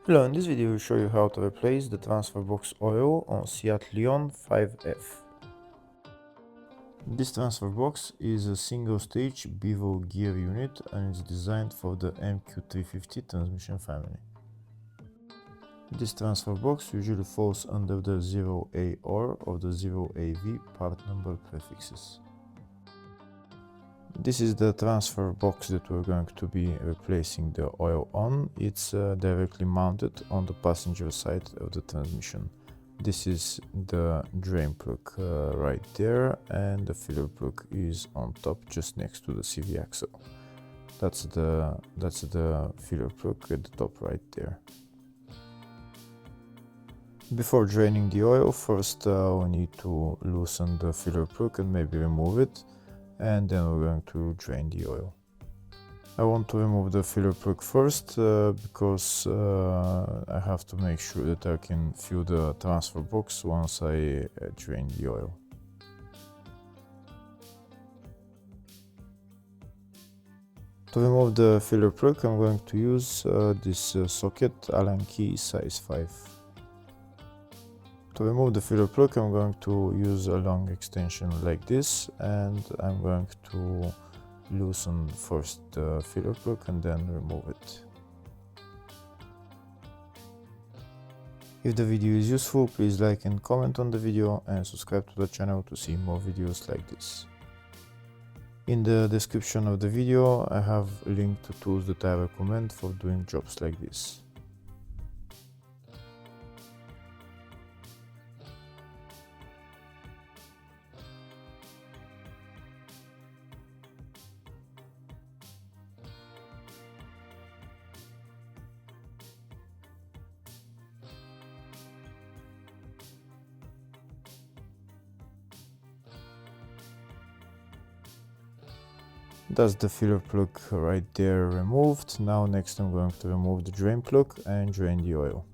Hello, in this video we'll show you how to replace the transfer box oil on Seat Leon 5F. This transfer box is a single stage bevel gear unit and is designed for the MQ350 transmission family. This transfer box usually falls under the 0AR or the 0AV part number prefixes. This is the transfer box that we're going to be replacing the oil on. It's directly mounted on the passenger side of the transmission. This is the drain plug right there, and the filler plug is on top just next to the CV axle. That's the filler plug at the top right there. Before draining the oil, first we need to loosen the filler plug and maybe remove it, and then we're going to drain the oil. I want to remove the filler plug first because I have to make sure that I can fill the transfer box once I drain the oil. To remove the filler plug, I'm going to use this socket Allen key size 5. To remove the filler plug, I'm going to use a long extension like this, and I'm going to loosen first the filler plug and then remove it. If the video is useful, please like and comment on the video and subscribe to the channel to see more videos like this. In the description of the video, I have a link to tools that I recommend for doing jobs like this. That's the filler plug right there removed. Now next I'm going to remove the drain plug and drain the oil.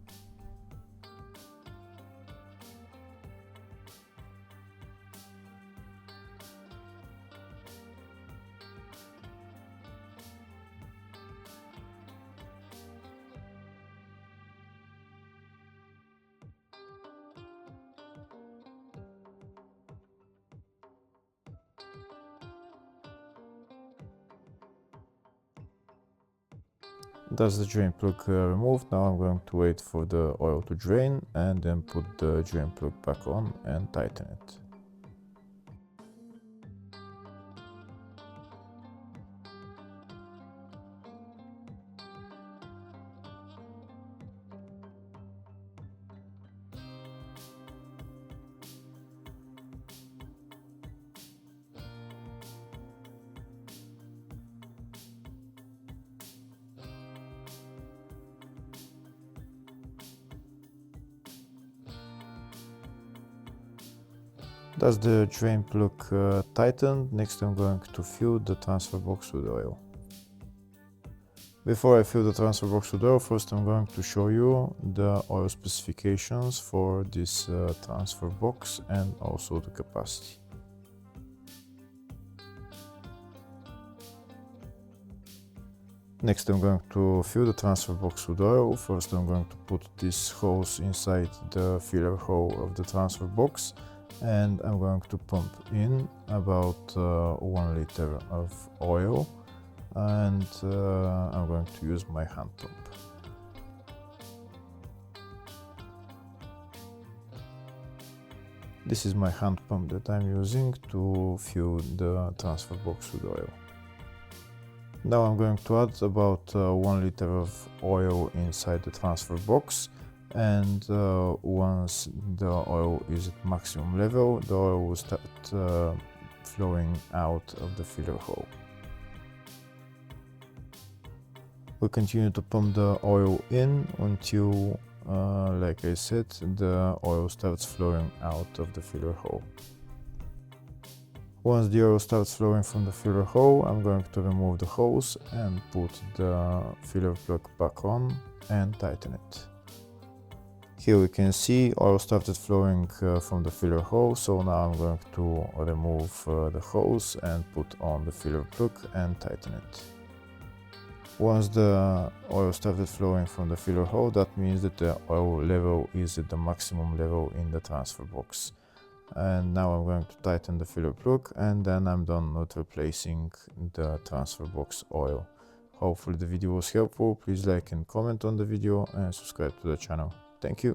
That's the drain plug removed. Now I'm going to wait for the oil to drain and then put the drain plug back on and tighten it. That's the drain plug tightened. Next I'm going to fill the transfer box with oil. Before I fill the transfer box with oil, first I'm going to show you the oil specifications for this transfer box and also the capacity. Next I'm going to fill the transfer box with oil. First I'm going to put this hose inside the filler hole of the transfer box, and I'm going to pump in about 1 liter of oil, and I'm going to use my hand pump. This is my hand pump that I'm using to fill the transfer box with oil. Now I'm going to add about 1 liter of oil inside the transfer box, and once the oil is at maximum level, the oil will start flowing out of the filler hole. We'll continue to pump the oil in until, like I said, the oil starts flowing out of the filler hole. Once the oil starts flowing from the filler hole, I'm going to remove the hose and put the filler plug back on and tighten it. Here we can see oil started flowing from the filler hole, so now I'm going to remove the hose and put on the filler plug and tighten it. Once the oil started flowing from the filler hole, that means that the oil level is at the maximum level in the transfer box. And now I'm going to tighten the filler plug, and then I'm done with replacing the transfer box oil. Hopefully the video was helpful. Please like and comment on the video and subscribe to the channel. Thank you.